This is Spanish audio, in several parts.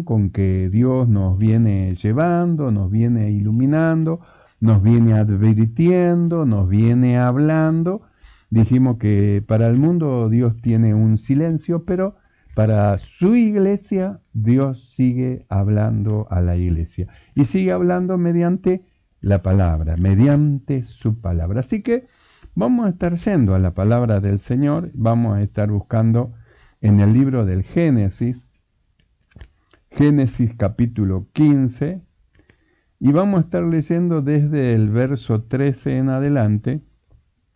con que Dios nos viene llevando, nos viene iluminando, nos viene advirtiendo, nos viene hablando. Dijimos que para el mundo Dios tiene un silencio, pero para su iglesia Dios sigue hablando a la iglesia. Y sigue hablando mediante la palabra, mediante su palabra. Así que vamos a estar yendo a la palabra del Señor, vamos a estar buscando en el libro del Génesis, Génesis capítulo 15, y vamos a estar leyendo desde el verso 13 en adelante,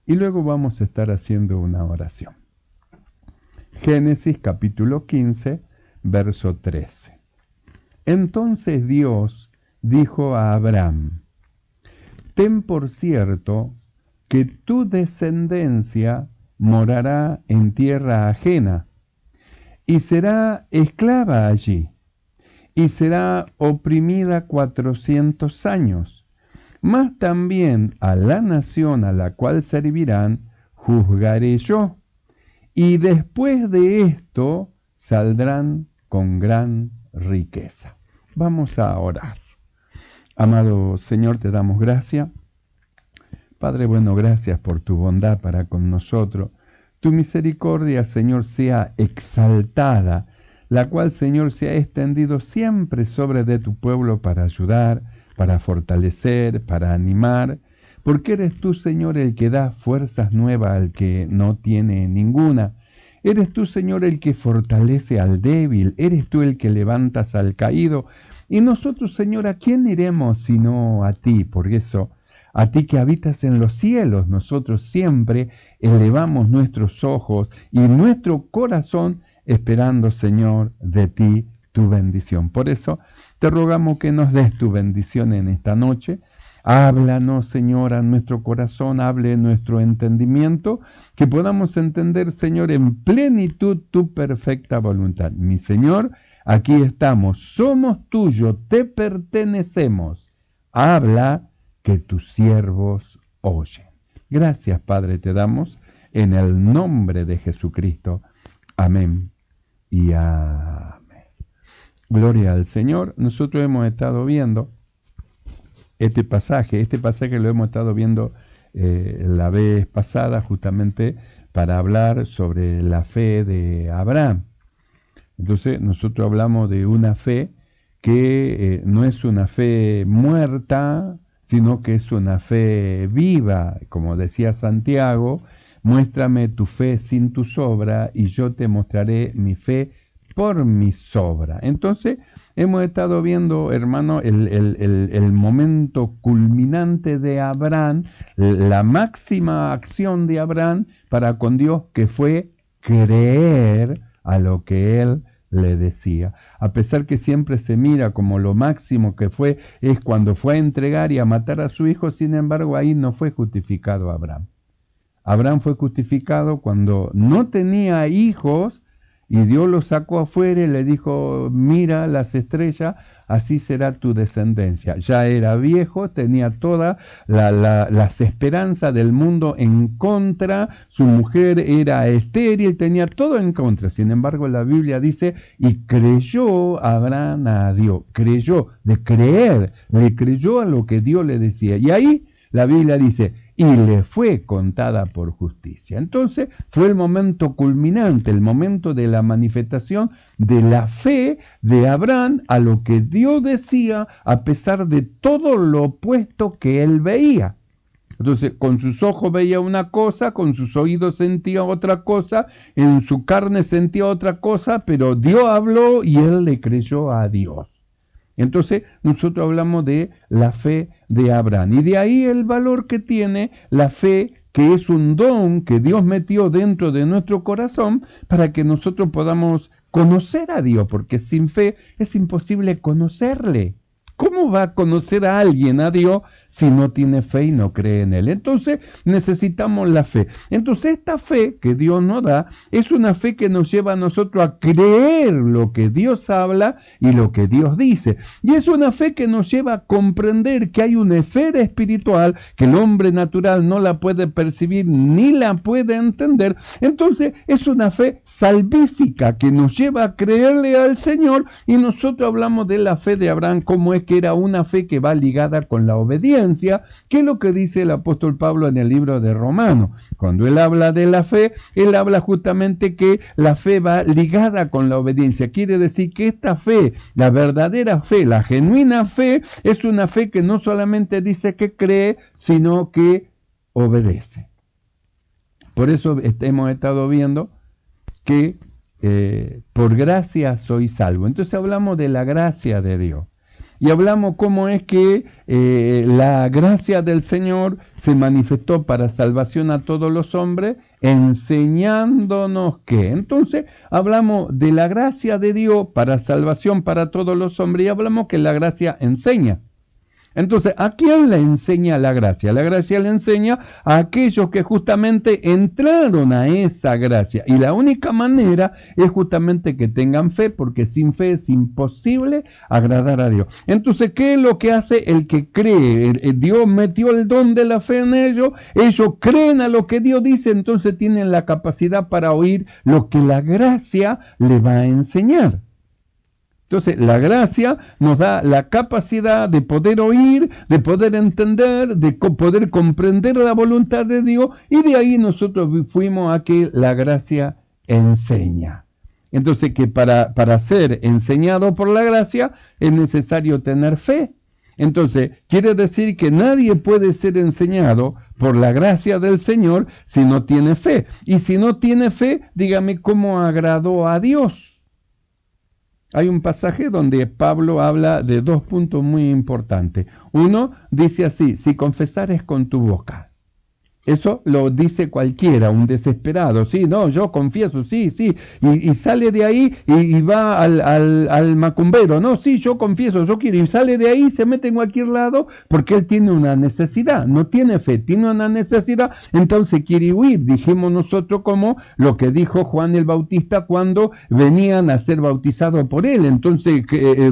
y luego vamos a estar haciendo una oración. Génesis capítulo 15, verso 13. Entonces Dios dijo a Abraham: ten por cierto que tu descendencia morará en tierra ajena, y será esclava allí, y será oprimida 400 años. Mas también a la nación a la cual servirán juzgaré yo, y después de esto saldrán con gran riqueza. Vamos a orar. Amado Señor, te damos gracias. Padre bueno, gracias por tu bondad para con nosotros. Tu misericordia, Señor, sea exaltada, la cual, Señor, se ha extendido siempre sobre de tu pueblo para ayudar, para fortalecer, para animar, porque eres tú, Señor, el que da fuerzas nuevas al que no tiene ninguna. Eres tú, Señor, el que fortalece al débil, eres tú el que levantas al caído. Y nosotros, Señor, ¿a quién iremos sino a ti? Por eso, a ti que habitas en los cielos, nosotros siempre elevamos nuestros ojos y nuestro corazón esperando, Señor, de ti tu bendición. Por eso te rogamos que nos des tu bendición en esta noche. Háblanos, Señor, a nuestro corazón, hable nuestro entendimiento, que podamos entender, Señor, en plenitud tu perfecta voluntad. Mi Señor, aquí estamos, somos tuyos, te pertenecemos. Habla, que tus siervos oyen. Gracias, Padre, te damos en el nombre de Jesucristo. Amén y amén. Gloria al Señor. Nosotros hemos estado viendo este pasaje lo hemos estado viendo la vez pasada justamente para hablar sobre la fe de Abraham. Entonces nosotros hablamos de una fe que no es una fe muerta, sino que es una fe viva. Como decía Santiago, muéstrame tu fe sin tus obras y yo te mostraré mi fe por mis obras. Entonces, hemos estado viendo, hermano, el momento culminante de Abraham, la máxima acción de Abraham para con Dios, que fue creer a lo que él le decía. A pesar que siempre se mira como lo máximo que fue, es cuando fue a entregar y a matar a su hijo, sin embargo, ahí no fue justificado Abraham. Abraham fue justificado cuando no tenía hijos, y Dios lo sacó afuera y le dijo: mira las estrellas, así será tu descendencia. Ya era viejo, tenía todas las esperanzas del mundo en contra, su mujer era estéril, tenía todo en contra. Sin embargo, la Biblia dice: y creyó Abraham a Dios. Creyó, de creer, le creyó a lo que Dios le decía. Y ahí la Biblia dice: y le fue contada por justicia. Entonces fue el momento culminante, el momento de la manifestación de la fe de Abraham a lo que Dios decía, a pesar de todo lo opuesto que él veía. Entonces, con sus ojos veía una cosa, con sus oídos sentía otra cosa, en su carne sentía otra cosa, pero Dios habló y él le creyó a Dios. Entonces, nosotros hablamos de la fe de Abraham. Y de ahí el valor que tiene la fe, que es un don que Dios metió dentro de nuestro corazón para que nosotros podamos conocer a Dios, porque sin fe es imposible conocerle. ¿cómo va a conocer a alguien, a Dios, si no tiene fe y no cree en Él? Entonces necesitamos la fe. Entonces esta fe que Dios nos da es una fe que nos lleva a nosotros a creer lo que Dios habla y lo que Dios dice. Y es una fe que nos lleva a comprender que hay una esfera espiritual que el hombre natural no la puede percibir ni la puede entender. Entonces es una fe salvífica que nos lleva a creerle al Señor, y nosotros hablamos de la fe de Abraham como es que era una fe que va ligada con la obediencia, que es lo que dice el apóstol Pablo en el libro de Romanos. Cuando él habla de la fe, él habla justamente que la fe va ligada con la obediencia. Quiere decir que esta fe, la verdadera fe, la genuina fe, es una fe que no solamente dice que cree, sino que obedece. Por eso hemos estado viendo que por gracia soy salvo. Entonces hablamos de la gracia de Dios. Y hablamos cómo es que la gracia del Señor se manifestó para salvación a todos los hombres, enseñándonos que. Entonces hablamos de la gracia de Dios para salvación para todos los hombres, y hablamos que la gracia enseña. Entonces, ¿a quién le enseña la gracia? La gracia le enseña a aquellos que justamente entraron a esa gracia. Y la única manera es justamente que tengan fe, porque sin fe es imposible agradar a Dios. Entonces, ¿qué es lo que hace el que cree? Dios metió el don de la fe en ellos creen a lo que Dios dice, entonces tienen la capacidad para oír lo que la gracia le va a enseñar. Entonces, la gracia nos da la capacidad de poder oír, de poder entender, de poder comprender la voluntad de Dios, y de ahí nosotros fuimos a que la gracia enseña. Entonces, que para ser enseñado por la gracia es necesario tener fe. Entonces, quiere decir que nadie puede ser enseñado por la gracia del Señor si no tiene fe. Y si no tiene fe, dígame cómo agradó a Dios. Hay un pasaje donde Pablo habla de dos puntos muy importantes. Uno dice así: si confesares con tu boca. Eso lo dice cualquiera, un desesperado. Sí, no, yo confieso, sí. Y sale de ahí y va al macumbero. No, sí, yo confieso, yo quiero. Y sale de ahí, se mete en cualquier lado porque él tiene una necesidad. No tiene fe, tiene una necesidad, entonces quiere huir. Dijimos nosotros como lo que dijo Juan el Bautista cuando venían a ser bautizados por él. Entonces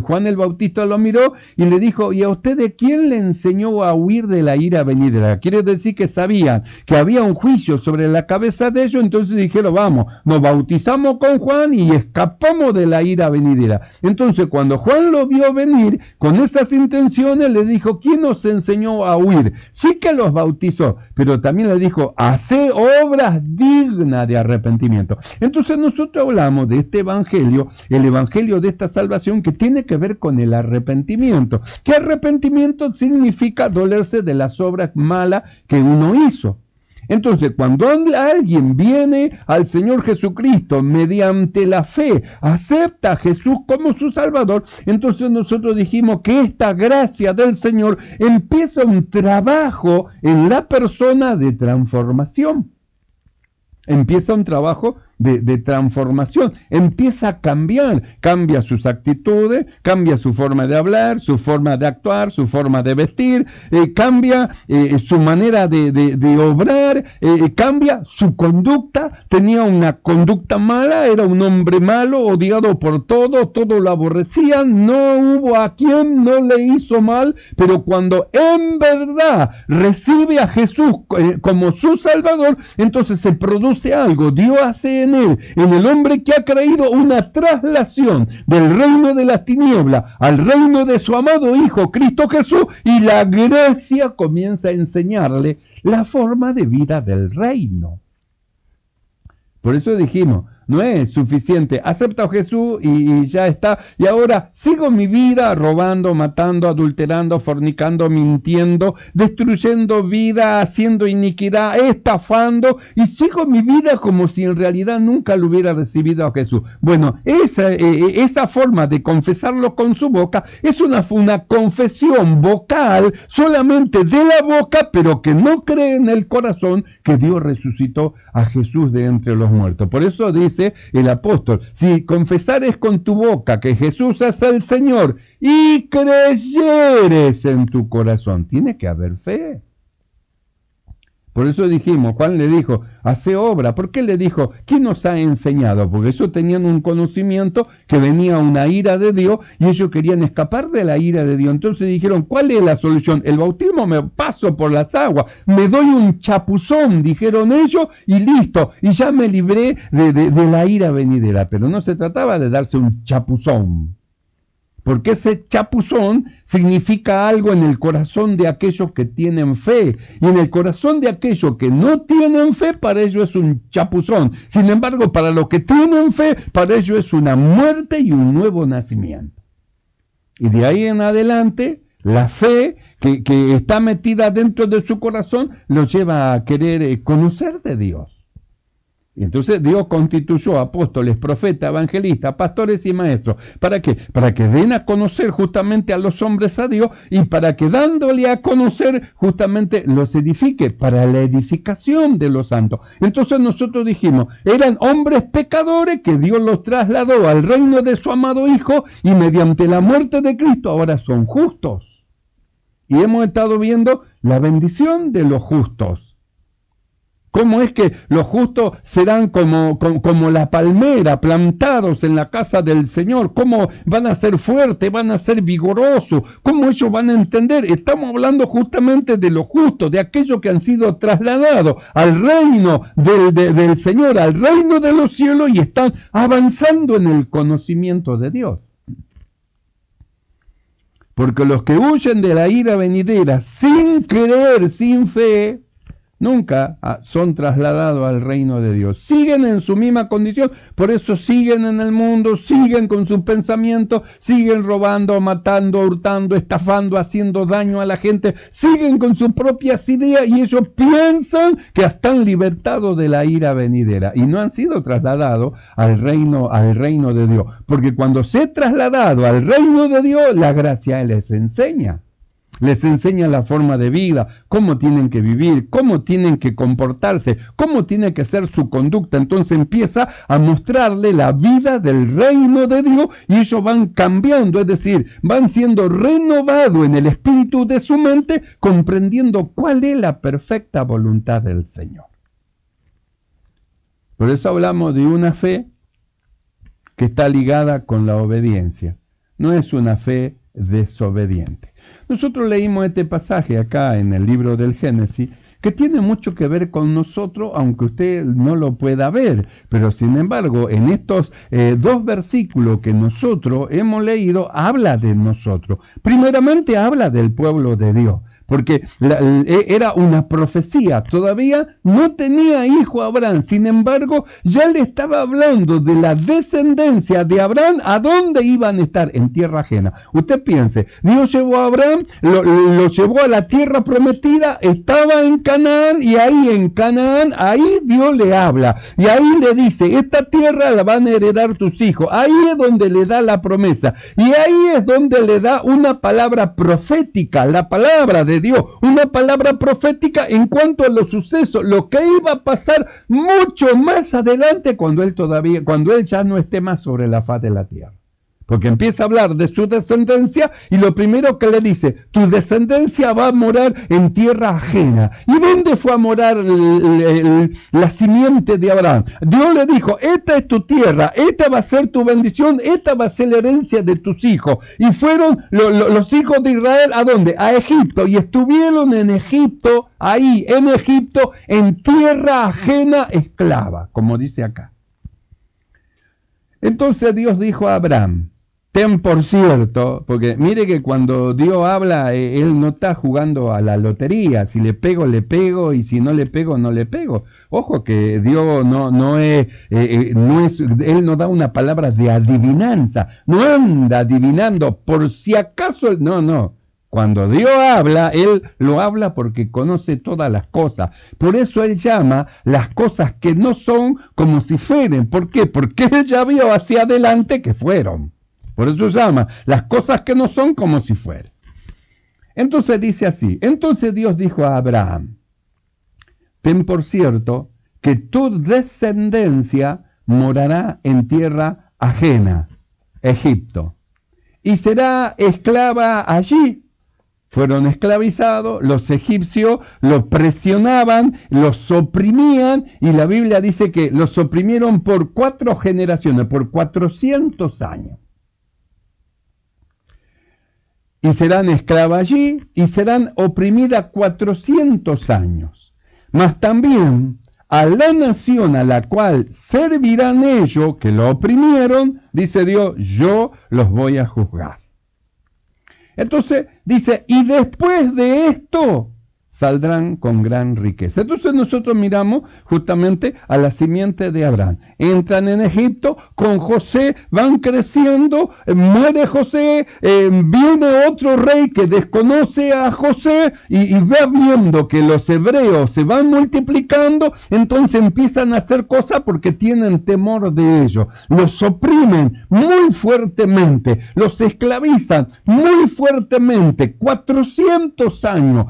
Juan el Bautista lo miró y le dijo: ¿y a ustedes quién le enseñó a huir de la ira venidera? Quiere decir que sabían que había un juicio sobre la cabeza de ellos, entonces dijeron: vamos, nos bautizamos con Juan y escapamos de la ira venidera. Entonces cuando Juan lo vio venir con esas intenciones, le dijo: ¿quién nos enseñó a huir? Sí que los bautizó, pero también le dijo: hacé obras dignas de arrepentimiento. Entonces nosotros hablamos de este evangelio, el evangelio de esta salvación, que tiene que ver con el arrepentimiento. ¿Qué arrepentimiento significa? Dolerse de las obras malas que uno hizo. Entonces, cuando alguien viene al Señor Jesucristo mediante la fe, acepta a Jesús como su Salvador, entonces nosotros dijimos que esta gracia del Señor empieza un trabajo en la persona de transformación. Empieza un trabajo de transformación, empieza a cambiar, cambia sus actitudes, cambia su forma de hablar, su forma de actuar, su forma de vestir, cambia su manera de obrar, cambia su conducta. Tenía una conducta mala, era un hombre malo, odiado por todos lo aborrecían, no hubo a quien no le hizo mal, pero cuando en verdad recibe a Jesús como su Salvador, entonces se produce algo. Dios hace en el hombre que ha creído, una traslación del reino de las tinieblas al reino de su amado Hijo Cristo Jesús, y la gracia comienza a enseñarle la forma de vida del reino. Por eso dijimos, no es suficiente, acepto a Jesús y ya está, y ahora sigo mi vida robando, matando, adulterando, fornicando, mintiendo, destruyendo vida, haciendo iniquidad, estafando, y sigo mi vida como si en realidad nunca lo hubiera recibido a Jesús. Bueno, esa forma de confesarlo con su boca es una confesión vocal, solamente de la boca, pero que no cree en el corazón que Dios resucitó a Jesús de entre los muertos. Por eso dice dice el apóstol, si confesares con tu boca que Jesús es el Señor y creyeres en tu corazón, tiene que haber fe. Por eso dijimos, Juan le dijo, hace obra. ¿Por qué le dijo? ¿Quién nos ha enseñado? Porque ellos tenían un conocimiento que venía una ira de Dios y ellos querían escapar de la ira de Dios. Entonces dijeron, ¿cuál es la solución? El bautismo, me paso por las aguas, me doy un chapuzón, dijeron ellos, y listo, y ya me libré de la ira venidera. Pero no se trataba de darse un chapuzón, porque ese chapuzón significa algo en el corazón de aquellos que tienen fe. Y en el corazón de aquellos que no tienen fe, para ellos es un chapuzón. Sin embargo, para los que tienen fe, para ellos es una muerte y un nuevo nacimiento. Y de ahí en adelante, la fe que está metida dentro de su corazón, los lleva a querer conocer de Dios. Y entonces Dios constituyó apóstoles, profetas, evangelistas, pastores y maestros. ¿Para qué? Para que den a conocer justamente a los hombres a Dios y para que dándole a conocer justamente los edifique para la edificación de los santos. Entonces nosotros dijimos, eran hombres pecadores que Dios los trasladó al reino de su amado Hijo y mediante la muerte de Cristo ahora son justos. Y hemos estado viendo la bendición de los justos. ¿Cómo es que los justos serán como la palmera, plantados en la casa del Señor? ¿Cómo van a ser fuertes, van a ser vigorosos? ¿Cómo ellos van a entender? Estamos hablando justamente de los justos, de aquellos que han sido trasladados al reino del Señor, al reino de los cielos y están avanzando en el conocimiento de Dios. Porque los que huyen de la ira venidera sin creer, sin fe, nunca son trasladados al reino de Dios. Siguen en su misma condición, por eso siguen en el mundo, siguen con sus pensamientos, siguen robando, matando, hurtando, estafando, haciendo daño a la gente, siguen con sus propias ideas y ellos piensan que están libertados de la ira venidera y no han sido trasladados al reino de Dios. Porque cuando se es trasladado al reino de Dios, la gracia les enseña. Les enseña la forma de vida, cómo tienen que vivir, cómo tienen que comportarse, cómo tiene que ser su conducta. Entonces empieza a mostrarle la vida del reino de Dios y ellos van cambiando, es decir, van siendo renovados en el espíritu de su mente, comprendiendo cuál es la perfecta voluntad del Señor. Por eso hablamos de una fe que está ligada con la obediencia. No es una fe desobediente. Nosotros leímos este pasaje acá en el libro del Génesis, que tiene mucho que ver con nosotros, aunque usted no lo pueda ver. Pero sin embargo, en estos dos versículos que nosotros hemos leído, habla de nosotros. Primeramente habla del pueblo de Dios, porque era una profecía. Todavía no tenía hijo Abraham, sin embargo, ya le estaba hablando de la descendencia de Abraham, a dónde iban a estar, en tierra ajena. Usted piense, Dios llevó a Abraham, lo llevó a la tierra prometida, estaba en Canaán, y ahí en Canaán, ahí Dios le habla, y ahí le dice, esta tierra la van a heredar tus hijos. Ahí es donde le da la promesa, y ahí es donde le da una palabra profética, la palabra de Dios, una palabra profética en cuanto a los sucesos, lo que iba a pasar mucho más adelante cuando él ya no esté más sobre la faz de la tierra. Porque empieza a hablar de su descendencia y lo primero que le dice, tu descendencia va a morar en tierra ajena. ¿Y dónde fue a morar la simiente de Abraham? Dios le dijo, esta es tu tierra, esta va a ser tu bendición, esta va a ser la herencia de tus hijos. Y fueron los hijos de Israel, ¿a dónde? A Egipto. Y estuvieron en Egipto, ahí en Egipto, en tierra ajena esclava, como dice acá. Entonces Dios dijo a Abraham, ten por cierto, porque mire que cuando Dios habla, Él no está jugando a la lotería, si le pego, y si no le pego, no le pego. Ojo que Dios no es, Él no da una palabra de adivinanza, no anda adivinando por si acaso, no. Cuando Dios habla, Él lo habla porque conoce todas las cosas. Por eso Él llama las cosas que no son como si fueran. ¿Por qué? Porque Él ya vio hacia adelante que fueron. Por eso llama las cosas que no son como si fueran. Entonces dice así, entonces Dios dijo a Abraham, ten por cierto que tu descendencia morará en tierra ajena, Egipto, y será esclava allí. Fueron esclavizados, los egipcios los presionaban, los oprimían, y la Biblia dice que los oprimieron por 4 generaciones, por 400 años. Y serán esclavas allí, y serán oprimidas 400 años. Mas también a la nación a la cual servirán ellos, que lo oprimieron, dice Dios, yo los voy a juzgar. Entonces dice, y después de esto saldrán con gran riqueza. Entonces nosotros miramos justamente a la simiente de Abraham. Entran en Egipto, con José van creciendo, muere José, viene otro rey que desconoce a José y va viendo que los hebreos se van multiplicando, entonces empiezan a hacer cosas porque tienen temor de ellos. Los oprimen muy fuertemente, los esclavizan muy fuertemente, 400 años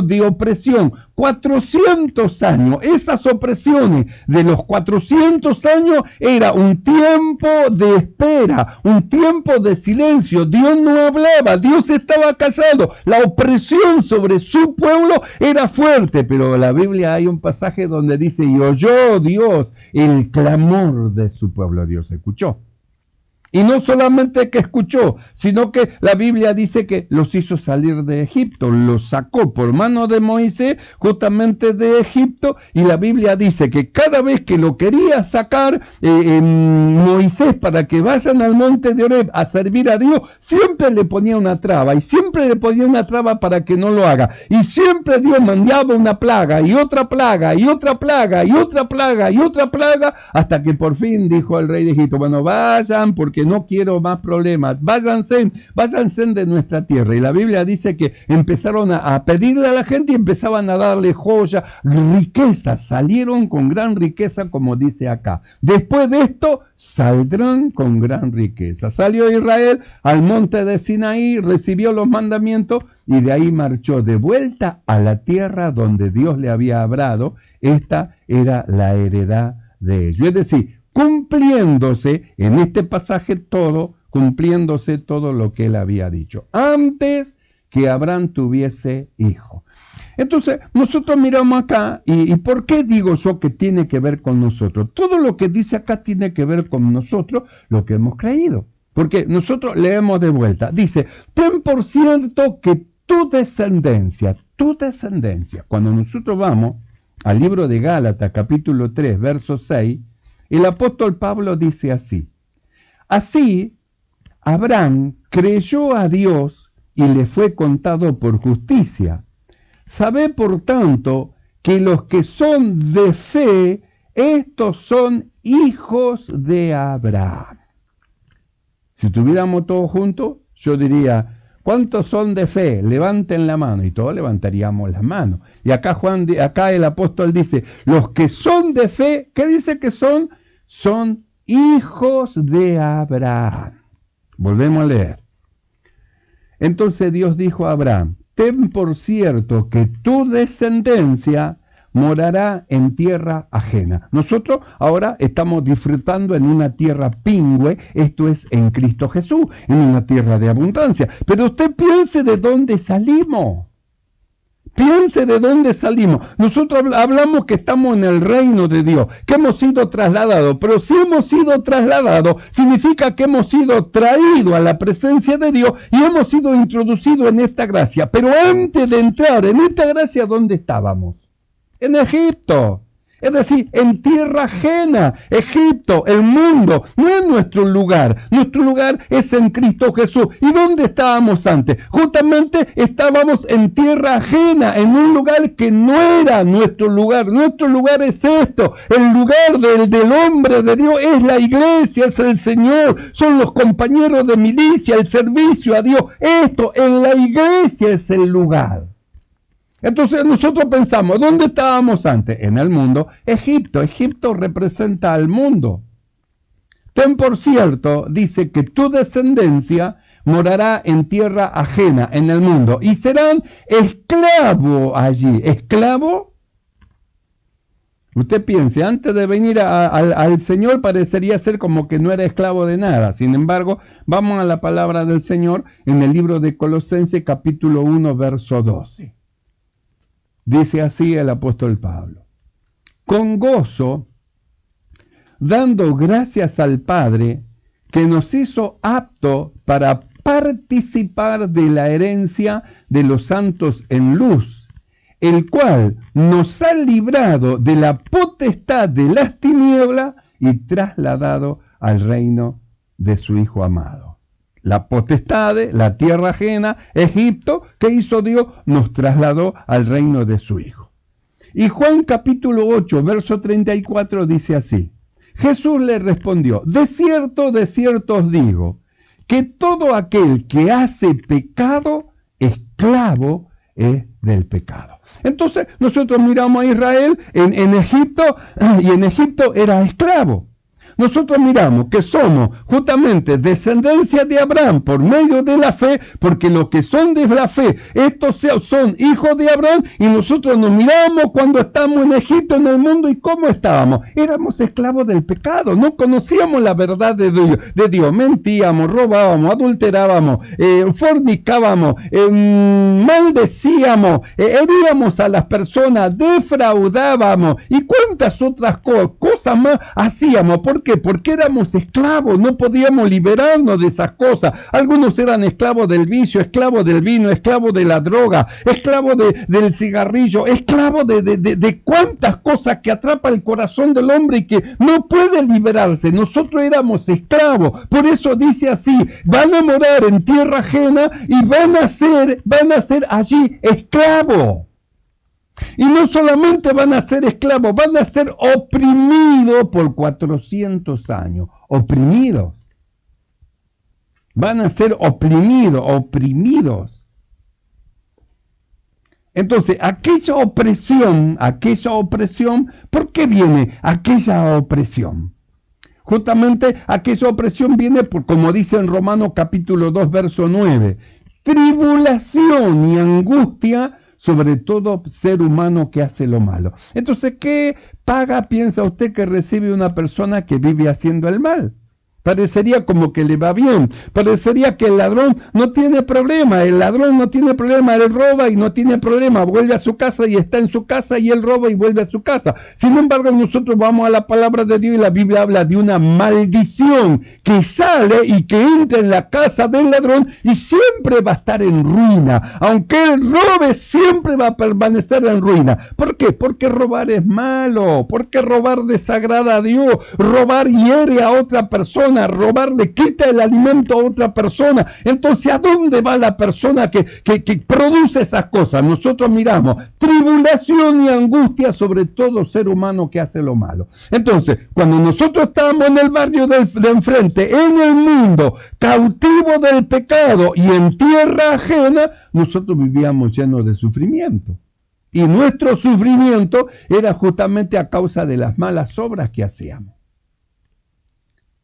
de opresión, 400 años. Esas opresiones de los 400 años era un tiempo de espera, un tiempo de silencio. Dios no hablaba, Dios estaba callado. La opresión sobre su pueblo era fuerte, pero en la Biblia hay un pasaje donde dice, y oyó Dios el clamor de su pueblo. Dios escuchó. Y no solamente que escuchó, sino que la Biblia dice que los hizo salir de Egipto, los sacó por mano de Moisés justamente de Egipto, y la Biblia dice que cada vez que lo quería sacar Moisés para que vayan al monte de Oreb a servir a Dios, siempre le ponía una traba, y siempre le ponía una traba para que no lo haga, y siempre Dios mandaba una plaga, y otra plaga, y otra plaga, y otra plaga, y otra plaga, hasta que por fin dijo el rey de Egipto, bueno, vayan porque no quiero más problemas, váyanse de nuestra tierra. Y la Biblia dice que empezaron a pedirle a la gente y empezaban a darle joyas, riquezas, salieron con gran riqueza, como dice acá. Después de esto, saldrán con gran riqueza. Salió Israel al monte de Sinaí, recibió los mandamientos y de ahí marchó de vuelta a la tierra donde Dios le había hablado. Esta era la heredad de ellos. Es decir, cumpliéndose en este pasaje todo, cumpliéndose todo lo que él había dicho, antes que Abraham tuviese hijo. Entonces, nosotros miramos acá, y ¿por qué digo yo que tiene que ver con nosotros? Todo lo que dice acá tiene que ver con nosotros, lo que hemos creído. Porque nosotros leemos de vuelta, dice, ten por cierto que tu descendencia, cuando nosotros vamos al libro de Gálatas, capítulo 3, verso 6, el apóstol Pablo dice así: así, Abraham creyó a Dios y le fue contado por justicia. Sabe, por tanto, que los que son de fe, estos son hijos de Abraham. Si tuviéramos todos juntos, yo diría, ¿cuántos son de fe? Levanten la mano, y todos levantaríamos las manos. Y acá el apóstol dice, los que son de fe, ¿qué dice que son? Son hijos de Abraham. Volvemos a leer. Entonces Dios dijo a Abraham, ten por cierto que tu descendencia morará en tierra ajena. Nosotros ahora estamos disfrutando en una tierra pingüe, esto es en Cristo Jesús, en una tierra de abundancia. Pero usted piense de dónde salimos. Piense de dónde salimos. Nosotros hablamos que estamos en el reino de Dios, que hemos sido trasladados, pero si hemos sido trasladados, significa que hemos sido traídos a la presencia de Dios y hemos sido introducidos en esta gracia. Pero antes de entrar en esta gracia, ¿dónde estábamos? En Egipto. Es decir, en tierra ajena. Egipto, el mundo, no es nuestro lugar. Nuestro lugar es en Cristo Jesús. ¿Y dónde estábamos antes? Justamente estábamos en tierra ajena, en un lugar que no era nuestro lugar. Nuestro lugar es esto. El lugar del hombre de Dios es la iglesia, es el Señor. Son los compañeros de milicia, el servicio a Dios. Esto, en la iglesia es el lugar. Entonces nosotros pensamos, ¿dónde estábamos antes? En el mundo. Egipto representa al mundo. Ten por cierto, dice que tu descendencia morará en tierra ajena, en el mundo, y serán esclavos allí. ¿Esclavo? Usted piense, antes de venir al Señor parecería ser como que no era esclavo de nada. Sin embargo, vamos a la palabra del Señor en el libro de Colosenses capítulo 1, verso 12. Dice así el apóstol Pablo: con gozo, dando gracias al Padre, que nos hizo apto para participar de la herencia de los santos en luz, el cual nos ha librado de la potestad de las tinieblas y trasladado al reino de su Hijo amado. La potestad, la tierra ajena, Egipto, ¿qué hizo Dios? Nos trasladó al reino de su Hijo. Y Juan capítulo 8, verso 34 dice así: Jesús le respondió: de cierto os digo, que todo aquel que hace pecado, esclavo es del pecado. Entonces nosotros miramos a Israel en Egipto, y en Egipto era esclavo. Nosotros miramos que somos justamente descendencia de Abraham por medio de la fe, porque los que son de la fe, estos son hijos de Abraham, y nosotros nos miramos cuando estamos en Egipto, en el mundo, y ¿cómo estábamos? Éramos esclavos del pecado, no conocíamos la verdad de Dios, mentíamos, robábamos, adulterábamos, fornicábamos, maldecíamos, heríamos a las personas, defraudábamos, y cuántas otras cosas más hacíamos. ¿Por qué? Porque éramos esclavos, no podíamos liberarnos de esas cosas. Algunos eran esclavos del vicio, esclavos del vino, esclavos de la droga, esclavos del cigarrillo, esclavos de cuántas cosas que atrapa el corazón del hombre y que no puede liberarse. Nosotros éramos esclavos. Por eso dice así: van a morar en tierra ajena y van a ser allí esclavos. Y no solamente van a ser esclavos, van a ser oprimidos por 400 años. Oprimidos. Van a ser oprimidos. Entonces, aquella opresión, ¿por qué viene aquella opresión? Justamente aquella opresión viene por, como dice en Romanos capítulo 2, verso 9, tribulación y angustia sobre todo ser humano que hace lo malo. Entonces, ¿qué paga piensa usted que recibe una persona que vive haciendo el mal? Parecería como que le va bien, parecería que el ladrón no tiene problema, él roba y no tiene problema, vuelve a su casa y está en su casa, y él roba y vuelve a su casa. Sin embargo, nosotros vamos a la palabra de Dios y la Biblia habla de una maldición que sale y que entra en la casa del ladrón y siempre va a estar en ruina. Aunque él robe, siempre va a permanecer en ruina. ¿Por qué? Porque robar es malo, porque robar desagrada a Dios, robar hiere a otra persona, robar le quita el alimento a otra persona. Entonces, ¿a dónde va la persona que produce esas cosas? Nosotros miramos tribulación y angustia sobre todo ser humano que hace lo malo. Entonces, cuando nosotros estamos en el barrio de enfrente, en el mundo, cautivo del pecado y en tierra ajena, nosotros vivíamos llenos de sufrimiento. Y nuestro sufrimiento era justamente a causa de las malas obras que hacíamos.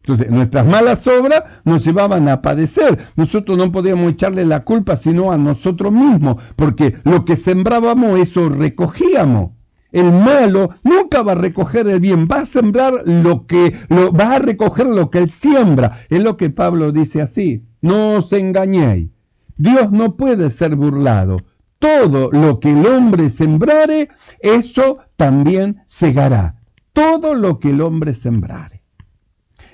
Entonces, nuestras malas obras nos llevaban a padecer. Nosotros no podíamos echarle la culpa sino a nosotros mismos, porque lo que sembrábamos, eso recogíamos. El malo nunca va a recoger el bien, va a sembrar va a recoger lo que él siembra. Es lo que Pablo dice así: no os engañéis, Dios no puede ser burlado. Todo lo que el hombre sembrare, eso también segará. Todo lo que el hombre sembrare.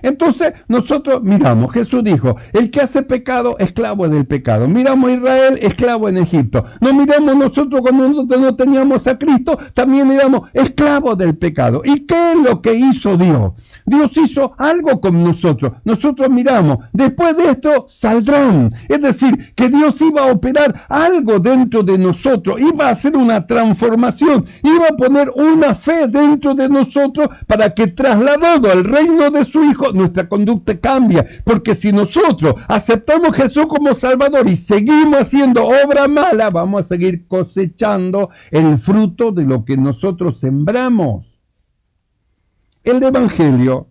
Entonces nosotros miramos, Jesús dijo: el que hace pecado, esclavo del pecado. Miramos a Israel, esclavo en Egipto. No miramos nosotros cuando nosotros no teníamos a Cristo, también éramos esclavos del pecado. ¿Y qué es lo que hizo Dios? Dios hizo algo con nosotros. Nosotros miramos, después de esto saldrán. Es decir, que Dios iba a operar algo dentro de nosotros, iba a hacer una transformación, iba a poner una fe dentro de nosotros para que, trasladado al reino de su Hijo, nuestra conducta cambia. Porque si nosotros aceptamos a Jesús como Salvador y seguimos haciendo obra mala, vamos a seguir cosechando el fruto de lo que nosotros sembramos. El Evangelio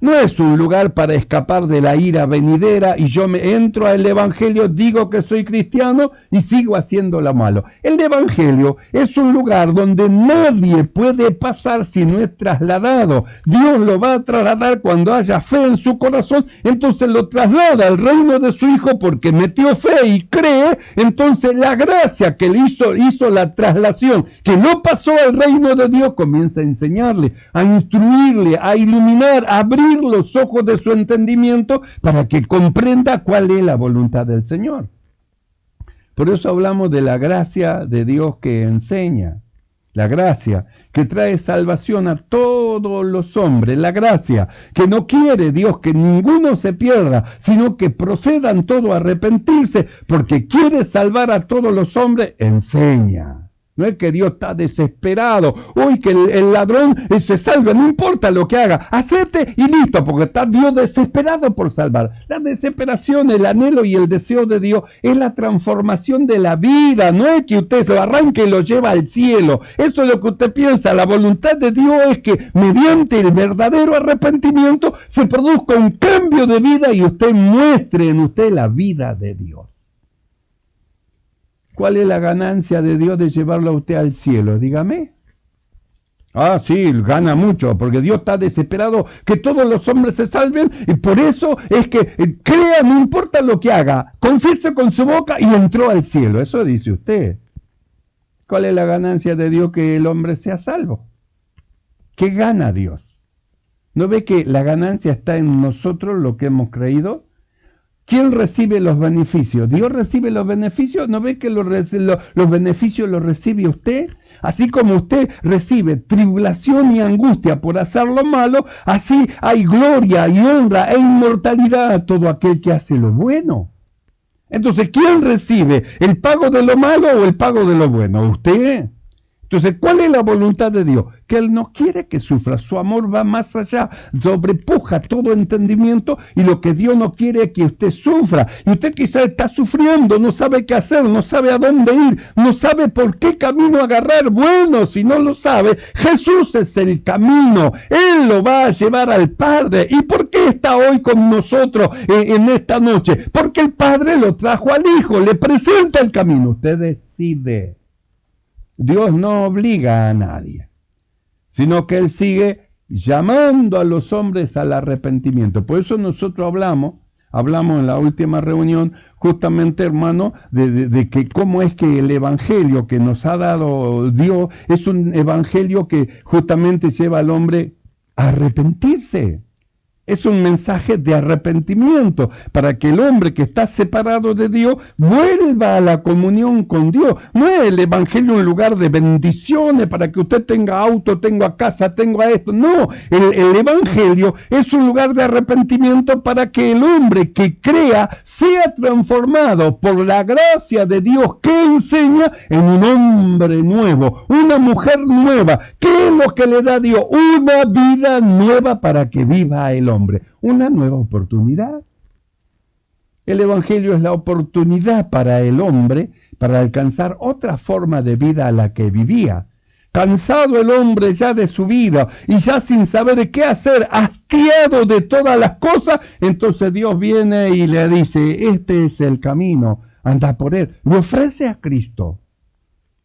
No es un lugar para escapar de la ira venidera y yo me entro al Evangelio, digo que soy cristiano y sigo haciendo lo malo. El Evangelio es un lugar donde nadie puede pasar si no es trasladado. Dios lo va a trasladar cuando haya fe en su corazón, entonces lo traslada al reino de su Hijo porque metió fe y cree. Entonces la gracia que le hizo la traslación, que no pasó al reino de Dios, comienza a enseñarle, a instruirle, a iluminar, a abrir los ojos de su entendimiento para que comprenda cuál es la voluntad del Señor. Por eso hablamos de la gracia de Dios que enseña, la gracia que trae salvación a todos los hombres, la gracia que no quiere Dios que ninguno se pierda, sino que procedan todos a arrepentirse, porque quiere salvar a todos los hombres, enseña. No es que Dios está desesperado, uy, que el ladrón se salve, no importa lo que haga, hacete y listo, porque está Dios desesperado por salvar. La desesperación, el anhelo y el deseo de Dios es la transformación de la vida, no es que usted lo arranque y lo lleva al cielo. Eso es lo que usted piensa. La voluntad de Dios es que mediante el verdadero arrepentimiento se produzca un cambio de vida y usted muestre en usted la vida de Dios. ¿Cuál es la ganancia de Dios de llevarlo a usted al cielo? Dígame. Ah, sí, gana mucho, porque Dios está desesperado que todos los hombres se salven, y por eso es que crea, no importa lo que haga, confiese con su boca y entró al cielo. Eso dice usted. ¿Cuál es la ganancia de Dios que el hombre sea salvo? ¿Qué gana Dios? ¿No ve que la ganancia está en nosotros, lo que hemos creído? ¿Quién recibe los beneficios? ¿Dios recibe los beneficios? ¿No ve que los beneficios los recibe usted? Así como usted recibe tribulación y angustia por hacer lo malo, así hay gloria y honra e inmortalidad a todo aquel que hace lo bueno. Entonces, ¿quién recibe el pago de lo malo o el pago de lo bueno? ¿Usted? Entonces, ¿cuál es la voluntad de Dios? Que Él no quiere que sufra. Su amor va más allá, sobrepuja todo entendimiento, y lo que Dios no quiere es que usted sufra. Y usted quizás está sufriendo, no sabe qué hacer, no sabe a dónde ir, no sabe por qué camino agarrar. Bueno, si no lo sabe, Jesús es el camino. Él lo va a llevar al Padre. ¿Y por qué está hoy con nosotros en esta noche? Porque el Padre lo trajo al Hijo, le presenta el camino. Usted decide. Dios no obliga a nadie, sino que Él sigue llamando a los hombres al arrepentimiento. Por eso nosotros hablamos en la última reunión, justamente, hermano, de que cómo es que el evangelio que nos ha dado Dios es un evangelio que justamente lleva al hombre a arrepentirse. Es un mensaje de arrepentimiento para que el hombre que está separado de Dios vuelva a la comunión con Dios. No es el evangelio un lugar de bendiciones para que usted tenga auto, tenga casa, tenga esto. No, el evangelio es un lugar de arrepentimiento para que el hombre que crea sea transformado por la gracia de Dios que enseña en un hombre nuevo, una mujer nueva. ¿Qué es lo que le da Dios? Una vida nueva para que viva el hombre. Una nueva oportunidad. El evangelio es la oportunidad para el hombre para alcanzar otra forma de vida a la que vivía. Cansado el hombre ya de su vida y ya sin saber qué hacer, hastiado de todas las cosas, entonces Dios viene y le dice: este es el camino, anda por él. Le ofrece a Cristo.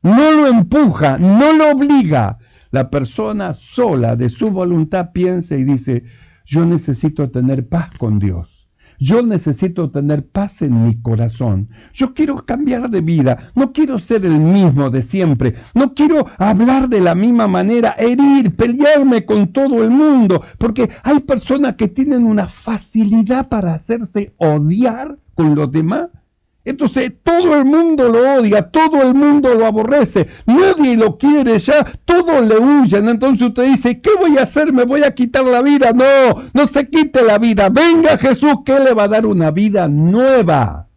No lo empuja, no lo obliga. La persona sola de su voluntad piensa y dice: yo necesito tener paz con Dios. Yo necesito tener paz en mi corazón. Yo quiero cambiar de vida. No quiero ser el mismo de siempre. No quiero hablar de la misma manera, herir, pelearme con todo el mundo. Porque hay personas que tienen una facilidad para hacerse odiar con los demás. Entonces todo el mundo lo odia, todo el mundo lo aborrece, nadie lo quiere ya, todos le huyen. Entonces usted dice: ¿qué voy a hacer? ¿Me voy a quitar la vida? No, no se quite la vida. Venga Jesús, que le va a dar una vida nueva.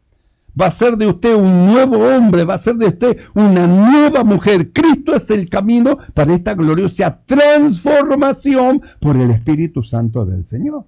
Va a ser de usted un nuevo hombre, va a ser de usted una nueva mujer. Cristo es el camino para esta gloriosa transformación por el Espíritu Santo del Señor.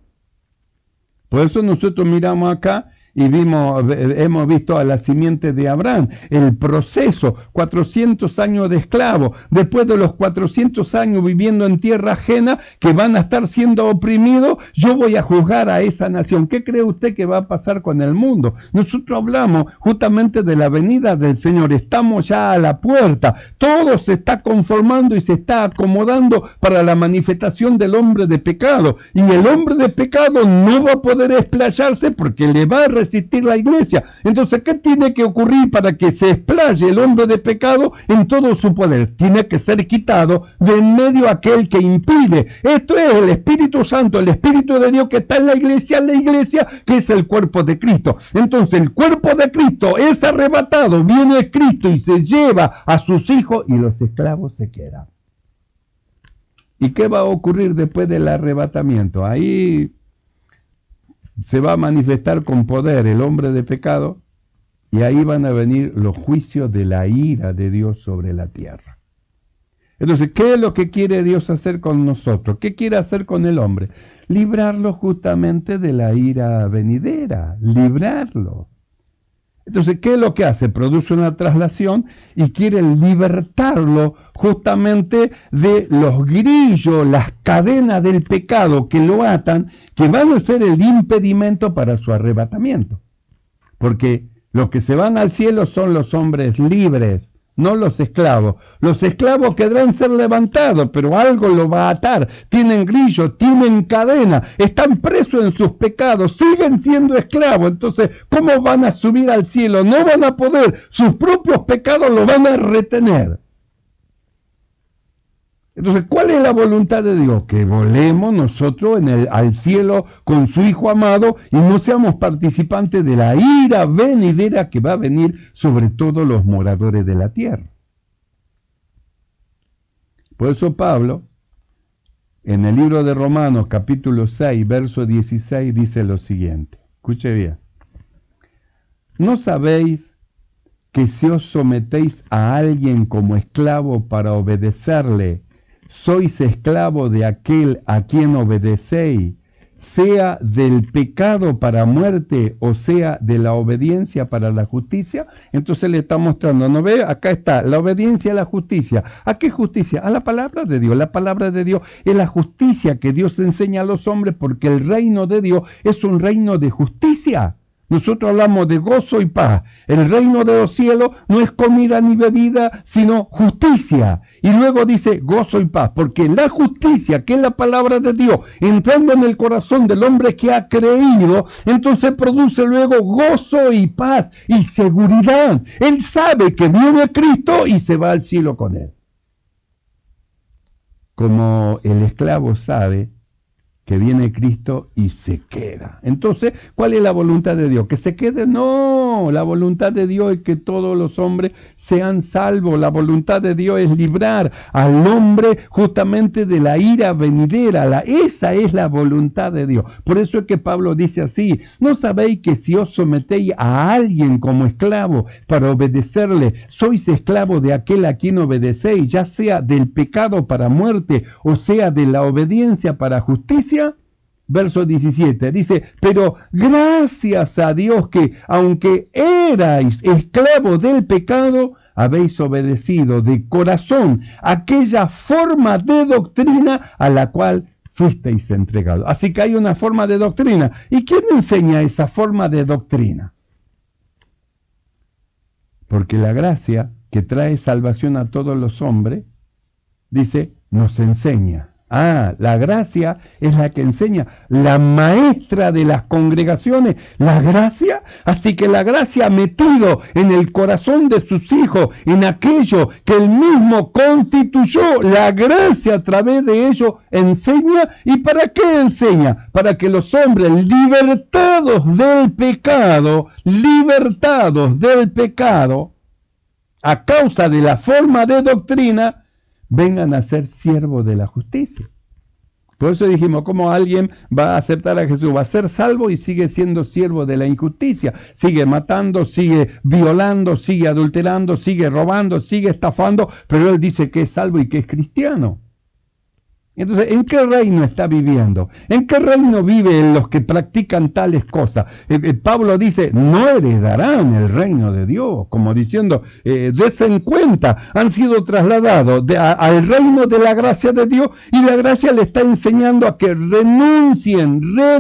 Por eso nosotros miramos acá Y hemos visto a la simiente de Abraham, el proceso, 400 años de esclavo, después de los 400 años viviendo en tierra ajena, que van a estar siendo oprimidos, yo voy a juzgar a esa nación. ¿Qué cree usted que va a pasar con el mundo? Nosotros hablamos justamente de la venida del Señor, estamos ya a la puerta, todo se está conformando y se está acomodando para la manifestación del hombre de pecado, y el hombre de pecado no va a poder explayarse porque le va a resistir la iglesia. Entonces, ¿qué tiene que ocurrir para que se explaye el hombre de pecado en todo su poder? Tiene que ser quitado de en medio aquel que impide. Esto es el Espíritu Santo, el Espíritu de Dios que está en la iglesia que es el cuerpo de Cristo. Entonces, el cuerpo de Cristo es arrebatado, viene Cristo y se lleva a sus hijos y los esclavos se quedan. ¿Y qué va a ocurrir después del arrebatamiento? Ahí se va a manifestar con poder el hombre de pecado y ahí van a venir los juicios de la ira de Dios sobre la tierra. Entonces, ¿qué es lo que quiere Dios hacer con nosotros? ¿Qué quiere hacer con el hombre? Librarlo justamente de la ira venidera, librarlo. Entonces, ¿qué es lo que hace? Produce una traslación y quiere libertarlo justamente de los grillos, las cadenas del pecado que lo atan, que van a ser el impedimento para su arrebatamiento. Porque los que se van al cielo son los hombres libres, no los esclavos. Los esclavos querrán ser levantados, pero algo lo va a atar. Tienen grillos, tienen cadena, están presos en sus pecados, siguen siendo esclavos. Entonces, ¿cómo van a subir al cielo? No van a poder, sus propios pecados lo van a retener. Entonces, ¿cuál es la voluntad de Dios? Que volemos nosotros al cielo con su Hijo amado y no seamos participantes de la ira venidera que va a venir sobre todos los moradores de la tierra. Por eso Pablo, en el libro de Romanos, capítulo 6, verso 16, dice lo siguiente. Escuche bien. ¿No sabéis que si os sometéis a alguien como esclavo para obedecerle, sois esclavo de aquel a quien obedecéis, sea del pecado para muerte o sea de la obediencia para la justicia? Entonces le está mostrando, ¿no ve? Acá está, la obediencia a la justicia. ¿A qué justicia? A la palabra de Dios. La palabra de Dios es la justicia que Dios enseña a los hombres, porque el reino de Dios es un reino de justicia. Nosotros hablamos de gozo y paz. El reino de los cielos no es comida ni bebida, sino justicia. Y luego dice gozo y paz, porque la justicia, que es la palabra de Dios, entrando en el corazón del hombre que ha creído, entonces produce luego gozo y paz y seguridad. Él sabe que viene Cristo y se va al cielo con él. Como el esclavo sabe que viene Cristo y se queda. Entonces, ¿cuál es la voluntad de Dios? ¿Que se quede? No, la voluntad de Dios es que todos los hombres sean salvos. La voluntad de Dios es librar al hombre justamente de la ira venidera. Esa es la voluntad de Dios. Por eso es que Pablo dice así: ¿no sabéis que si os sometéis a alguien como esclavo para obedecerle, sois esclavos de aquel a quien obedecéis, ya sea del pecado para muerte o sea de la obediencia para justicia? Verso 17 dice: pero gracias a Dios que, aunque erais esclavos del pecado, habéis obedecido de corazón aquella forma de doctrina a la cual fuisteis entregados. Así que hay una forma de doctrina. ¿Y quién enseña esa forma de doctrina? Porque la gracia que trae salvación a todos los hombres, dice, nos enseña. La gracia es la que enseña, la maestra de las congregaciones, la gracia. Así que la gracia ha metido en el corazón de sus hijos, en aquello que él mismo constituyó, la gracia a través de ello enseña. ¿Y para qué enseña? Para que los hombres libertados del pecado, a causa de la forma de doctrina, vengan a ser siervos de la justicia. Por eso dijimos, ¿cómo alguien va a aceptar a Jesús? Va a ser salvo y sigue siendo siervo de la injusticia. Sigue matando, sigue violando, sigue adulterando, sigue robando, sigue estafando, pero él dice que es salvo y que es cristiano. Entonces, ¿en qué reino está viviendo? ¿En qué reino viven los que practican tales cosas? Pablo dice, no heredarán el reino de Dios, como diciendo, desen cuenta, han sido trasladados al reino de la gracia de Dios, y la gracia le está enseñando a que renunciando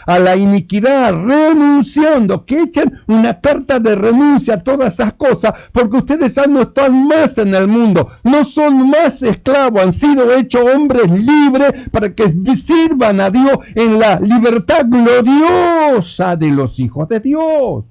a la iniquidad, renunciando, que echen una carta de renuncia a todas esas cosas, porque ustedes ya no están más en el mundo, no son más esclavos, han sido hechos hombres libres para que sirvan a Dios en la libertad gloriosa de los hijos de Dios.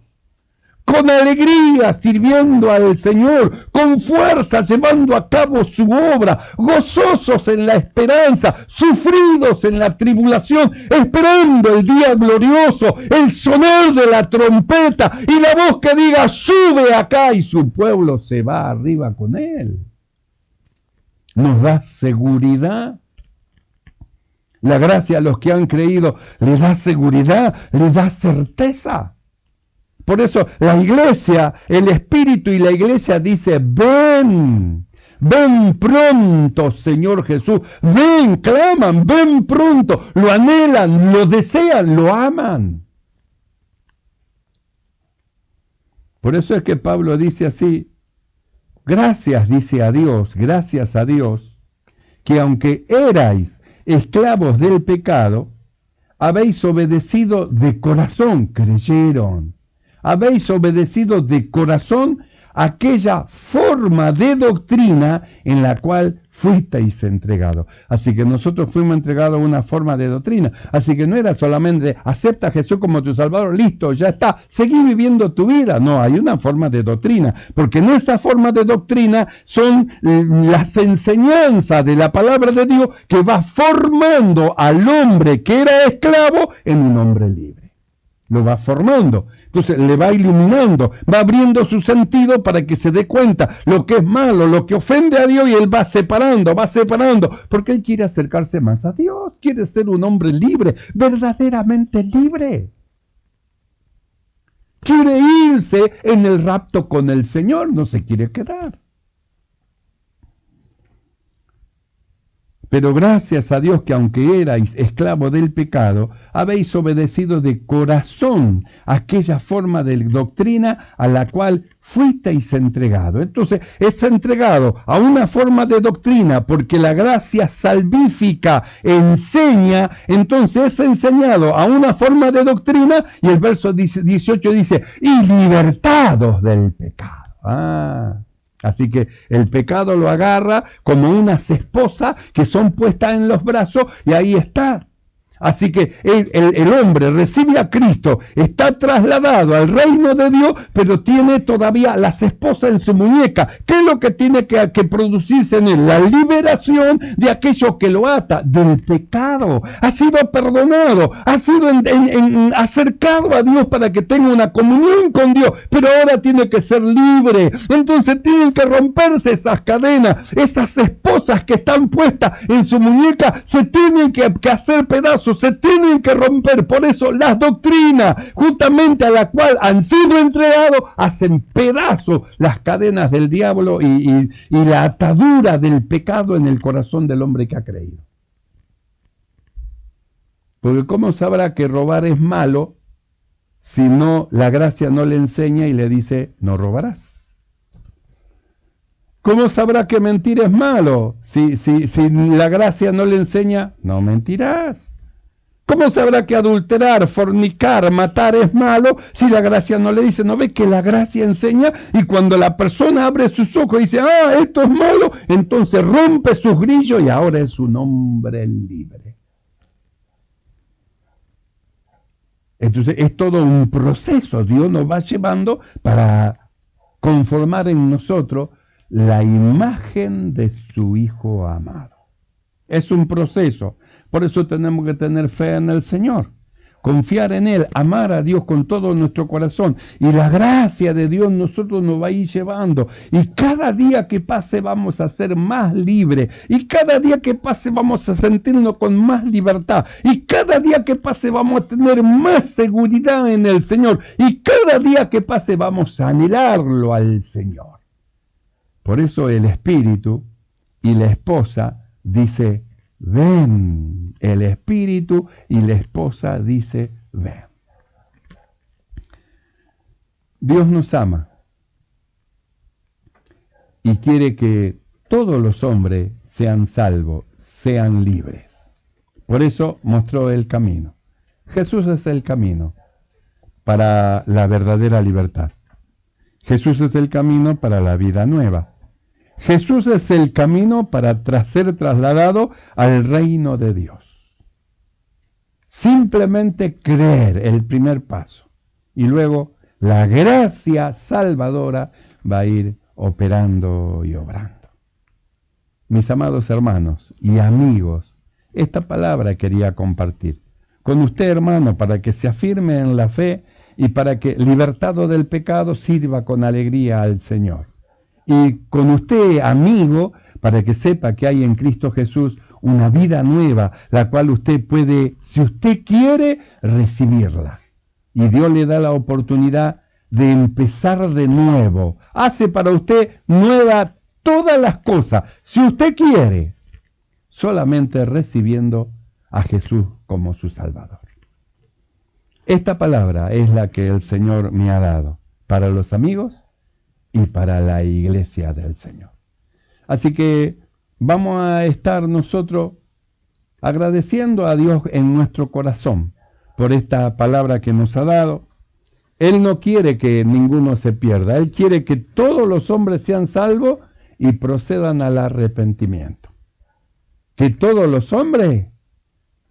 Con alegría sirviendo al Señor, con fuerza llevando a cabo su obra, gozosos en la esperanza, sufridos en la tribulación, esperando el día glorioso, el sonar de la trompeta y la voz que diga, sube acá, y su pueblo se va arriba con él. Nos da seguridad. La gracia a los que han creído les da seguridad, les da certeza. Por eso la iglesia, el Espíritu y la iglesia dice, ven pronto, Señor Jesús, ven, claman, ven pronto, lo anhelan, lo desean, lo aman. Por eso es que Pablo dice así, gracias, dice a Dios, gracias a Dios, que aunque erais esclavos del pecado, habéis obedecido de corazón, creyeron, habéis obedecido de corazón aquella forma de doctrina en la cual fuisteis entregados. Así que nosotros fuimos entregados a una forma de doctrina. Así que no era solamente acepta a Jesús como tu Salvador, listo, ya está, seguí viviendo tu vida. No, hay una forma de doctrina, porque en esa forma de doctrina son las enseñanzas de la palabra de Dios que va formando al hombre que era esclavo en un hombre libre. Lo va formando, entonces le va iluminando, va abriendo su sentido para que se dé cuenta lo que es malo, lo que ofende a Dios, y él va separando, porque él quiere acercarse más a Dios, quiere ser un hombre libre, verdaderamente libre. Quiere irse en el rapto con el Señor, no se quiere quedar. Pero gracias a Dios que aunque erais esclavos del pecado, habéis obedecido de corazón aquella forma de doctrina a la cual fuisteis entregados. Entonces, es entregado a una forma de doctrina porque la gracia salvífica enseña, entonces es enseñado a una forma de doctrina, y el verso 18 dice, y libertados del pecado. Así que el pecado lo agarra como unas esposas que son puestas en los brazos, y ahí está. Así que el hombre recibe a Cristo, está trasladado al reino de Dios, pero tiene todavía las esposas en su muñeca. ¿Qué es lo que tiene que producirse en él? La liberación de aquello que lo ata, del pecado. Ha sido perdonado, ha sido acercado a Dios para que tenga una comunión con Dios, pero ahora tiene que ser libre. Entonces tienen que romperse esas cadenas, esas esposas que están puestas en su muñeca, se tienen que hacer pedazos, se tienen que romper. Por eso las doctrinas, justamente a la cual han sido entregados, hacen pedazos las cadenas del diablo y la atadura del pecado en el corazón del hombre que ha creído. Porque ¿cómo sabrá que robar es malo si no, la gracia no le enseña y le dice, no robarás? ¿Cómo sabrá que mentir es malo si la gracia no le enseña, no mentirás? ¿Cómo sabrá que adulterar, fornicar, matar es malo si la gracia no le dice? ¿No ve que la gracia enseña? Y cuando la persona abre sus ojos y dice, esto es malo, entonces rompe sus grillos y ahora es un hombre libre. Entonces es todo un proceso. Dios nos va llevando para conformar en nosotros la imagen de su Hijo amado. Es un proceso. Por eso tenemos que tener fe en el Señor, confiar en Él, amar a Dios con todo nuestro corazón. Y la gracia de Dios nosotros nos va a ir llevando. Y cada día que pase vamos a ser más libres. Y cada día que pase vamos a sentirnos con más libertad. Y cada día que pase vamos a tener más seguridad en el Señor. Y cada día que pase vamos a anhelarlo al Señor. Por eso el Espíritu y la esposa dice, ven. El espíritu y la esposa dice, ven. Dios nos ama y quiere que todos los hombres sean salvos, sean libres. Por eso mostró el camino. Jesús es el camino para la verdadera libertad. Jesús es el camino para la vida nueva. Jesús es el camino para ser trasladado al reino de Dios. Simplemente creer, el primer paso. Y luego la gracia salvadora va a ir operando y obrando. Mis amados hermanos y amigos, esta palabra quería compartir con usted, hermano, para que se afirme en la fe y para que, libertado del pecado, sirva con alegría al Señor. Y con usted, amigo, para que sepa que hay en Cristo Jesús una vida nueva, la cual usted puede, si usted quiere, recibirla. Y Dios le da la oportunidad de empezar de nuevo. Hace para usted nueva todas las cosas, si usted quiere, solamente recibiendo a Jesús como su Salvador. Esta palabra es la que el Señor me ha dado para los amigos y para la iglesia del Señor. Así que vamos a estar nosotros agradeciendo a Dios en nuestro corazón por esta palabra que nos ha dado. Él no quiere que ninguno se pierda. Él quiere que todos los hombres sean salvos y procedan al arrepentimiento. Que todos los hombres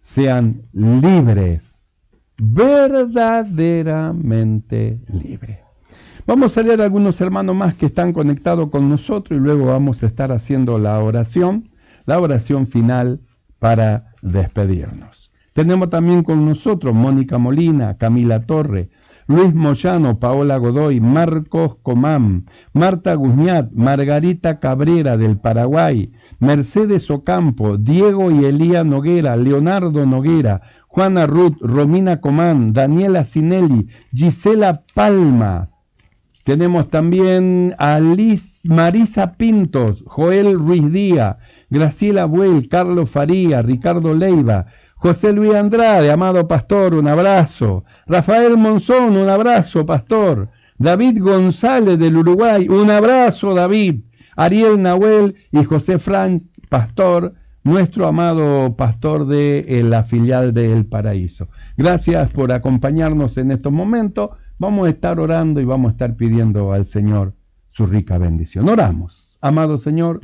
sean libres, verdaderamente libres. Vamos a leer a algunos hermanos más que están conectados con nosotros y luego vamos a estar haciendo la oración final para despedirnos. Tenemos también con nosotros Mónica Molina, Camila Torre, Luis Moyano, Paola Godoy, Marcos Comán, Marta Guzñat, Margarita Cabrera del Paraguay, Mercedes Ocampo, Diego y Elía Noguera, Leonardo Noguera, Juana Ruth, Romina Comán, Daniela Sinelli, Gisela Palma. Tenemos también a Marisa Pintos, Joel Ruiz Díaz, Graciela Buell, Carlos Faría, Ricardo Leiva, José Luis Andrade, amado pastor, un abrazo. Rafael Monzón, un abrazo, pastor. David González del Uruguay, un abrazo, David. Ariel Nahuel y José Frank, pastor, nuestro amado pastor de la filial de El Paraíso. Gracias por acompañarnos en estos momentos. Vamos a estar orando y vamos a estar pidiendo al Señor su rica bendición. Oramos. Amado Señor,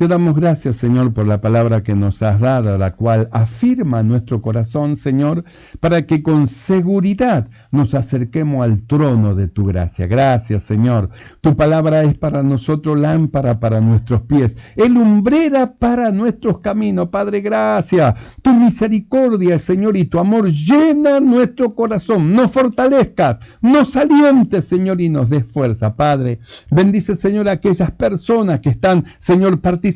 te damos gracias, Señor, por la palabra que nos has dado, la cual afirma nuestro corazón, Señor, para que con seguridad nos acerquemos al trono de tu gracia. Gracias, Señor. Tu palabra es para nosotros lámpara para nuestros pies, es lumbrera para nuestros caminos. Padre, gracias. Tu misericordia, Señor, y tu amor llena nuestro corazón. Nos fortalezcas, nos alientes, Señor, y nos des fuerza. Padre, bendice, Señor, a aquellas personas que están, Señor, participando,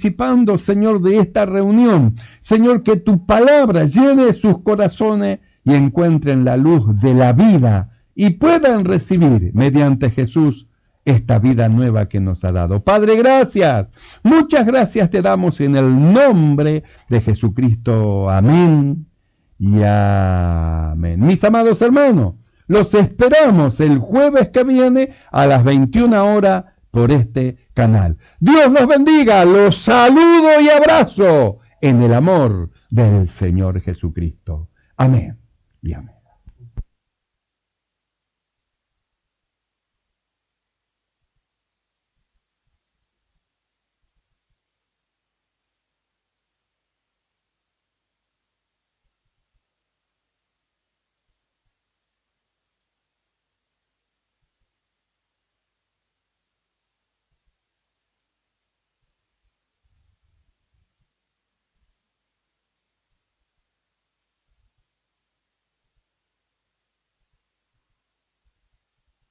Señor, de esta reunión. Señor, que tu palabra llene sus corazones y encuentren la luz de la vida y puedan recibir mediante Jesús esta vida nueva que nos ha dado. Padre, gracias. Muchas gracias te damos en el nombre de Jesucristo. Amén y amén. Mis amados hermanos, los esperamos el jueves que viene a las 21 horas por este canal. Dios los bendiga, los saludo y abrazo en el amor del Señor Jesucristo. Amén y amén.